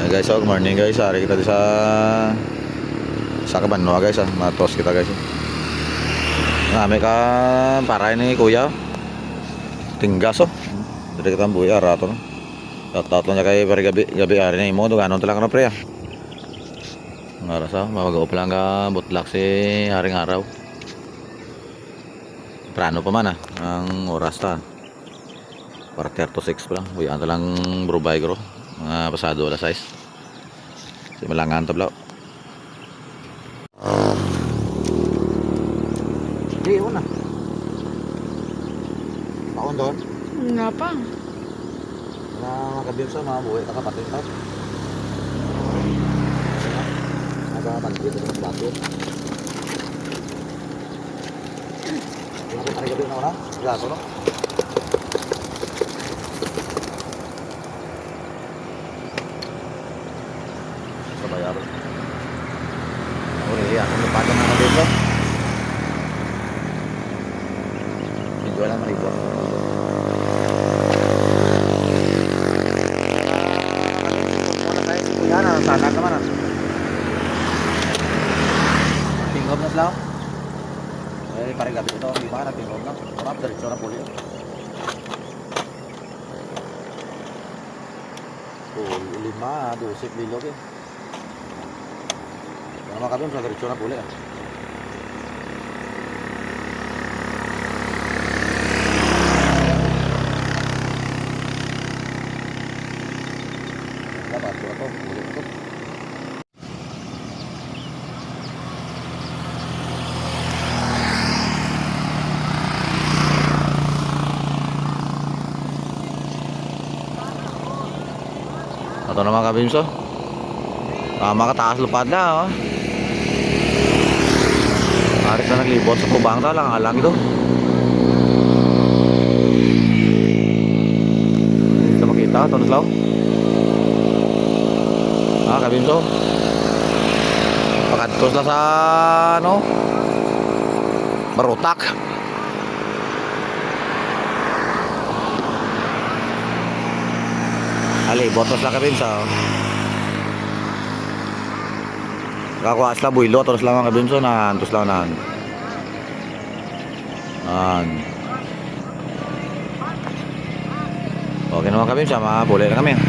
Guys, good morning guys. Ari kita sa Kabanwa guys. Matos kita guys. Ngami ka para ini kuya. Tinggas oh. Dari kita buya rato no. Tatot lang niya kay gabi ari na imo do ganon talaga na pre. Ngarasa mawagaw pa lang ka butlak si haring araw. Prano pa man ang oras ta. Quarter to 6 pa lang. Buyan ta lang brubay gro. Mga pasado alas 6. Si malangan tablaw. Di una. Paon doon. Nga pa. Na makabir sa mga buhay nakapatid pa. Nagapatid sa bato. Yung pinagabir na una. Gato no. Bayar. Oh iya, lupakan nama dito. Dijual sama ribu. Mana tayo si Kuya na sana ka man. Tingog na slaw. Pare gabi ito, di ba na tingog na. Sarap diretso na puli. Oh, 5, 12 kilo ke. Nama kami bisa diretso na puli Dapat ito, puli ito. Ito naman kabimso. Makataas lupad na oh. Aris na naglibot sa kubang ta lang alang ito. Hindi makita ito naslaw. Kabimso. Pakadtos na sa ano Barutak. Alibot na kabimso. Kakuha sila builo, terus lang ang kabimso na terus lang na. Okay naman kabimso, mapuli na kami.